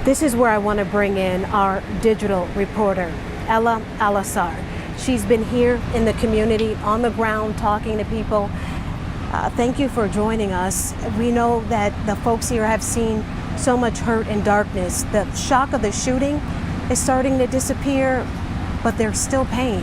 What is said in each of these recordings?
This is where I want to bring in our digital reporter, Ella Al-Assar. She's been here in the community, on the ground, talking to people. Thank you for joining us. We know that the folks here have seen so much hurt and darkness. The shock of the shooting is starting to disappear, but there's still pain.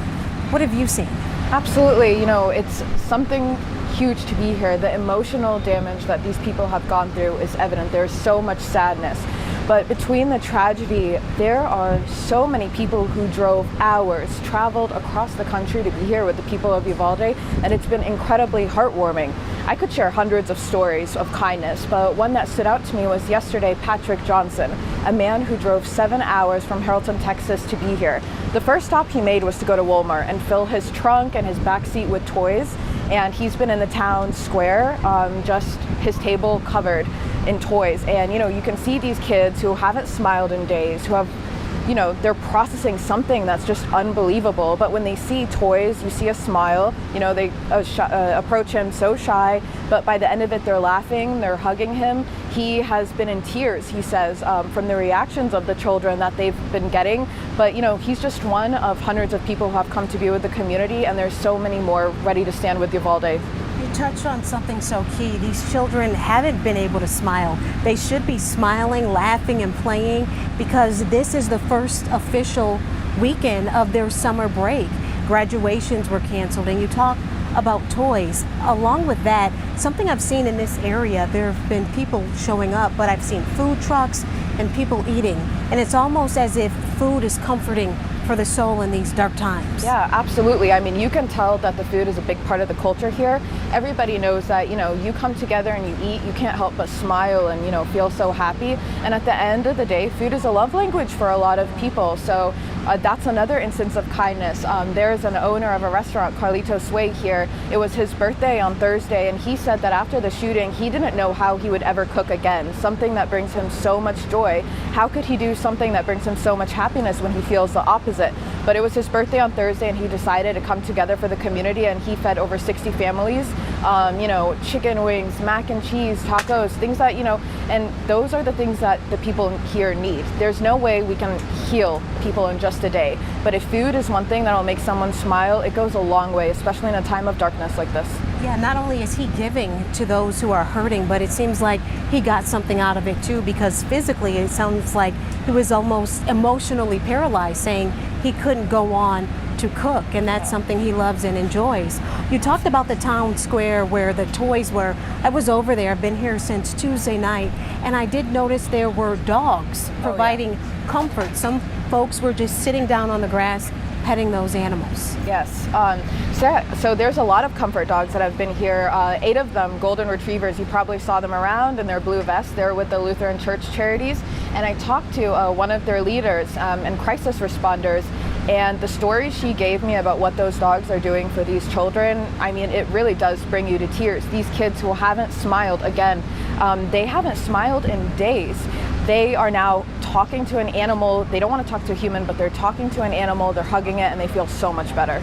What have you seen? Absolutely. It's something huge to be here. The emotional damage that these people have gone through is evident. There's so much sadness. But between the tragedy, there are so many people who drove hours, traveled across the country to be here with the people of Uvalde, and it's been incredibly heartwarming. I could share hundreds of stories of kindness, but one that stood out to me was yesterday, Patrick Johnson, a man who drove 7 hours from Haralton, Texas to be here. The first stop he made was to go to Walmart and fill his trunk and his back seat with toys, and he's been in the town square, just his table covered in toys. And you can see these kids who haven't smiled in days, who have, they're processing something that's just unbelievable. But when they see toys, you see a smile. They approach him so shy, but by the end of it, they're laughing, they're hugging him. He has been in tears, he says, from the reactions of the children that they've been getting. But he's just one of hundreds of people who have come to be with the community, and there's so many more ready to stand with Uvalde. You touched on something so key. These children haven't been able to smile. They should be smiling, laughing, and playing, because this is the first official weekend of their summer break. Graduations were canceled, and you talk about toys. Along with that, something I've seen in this area, there have been people showing up, but I've seen food trucks and people eating. And it's almost as if food is comforting for the soul in these dark times. Yeah, absolutely. I mean, you can tell that the food is a big part of the culture here. Everybody knows that, you come together and you eat, you can't help but smile and, feel so happy. And at the end of the day, food is a love language for a lot of people. So that's another instance of kindness. There's an owner of a restaurant, Carlitos Way here. It was his birthday on Thursday, and he said that after the shooting, he didn't know how he would ever cook again, something that brings him so much joy. How could he do something that brings him so much happiness when he feels the opposite? But it was his birthday on Thursday, and he decided to come together for the community, and he fed over 60 families, chicken wings, mac and cheese, tacos, things that, and those are the things that the people here need. There's no way we can heal people in just a day. But if food is one thing that'll make someone smile, it goes a long way, especially in a time of darkness like this. Yeah, not only is he giving to those who are hurting, but it seems like he got something out of it too, because physically it sounds like he was almost emotionally paralyzed, saying he couldn't go on to cook, and that's something he loves and enjoys. You talked about the town square where the toys were. I was over there, I've been here since Tuesday night, and I did notice there were dogs providing comfort. Some folks were just sitting down on the grass petting those animals. Yes, so there's a lot of comfort dogs that have been here. 8 of them, golden retrievers. You probably saw them around in their blue vests. They're with the Lutheran Church Charities. And I talked to one of their leaders and crisis responders, and the story she gave me about what those dogs are doing for these children, I mean, it really does bring you to tears. These kids who haven't smiled, again, they haven't smiled in days. They are now talking to an animal. They don't want to talk to a human, but they're talking to an animal, they're hugging it, and they feel so much better.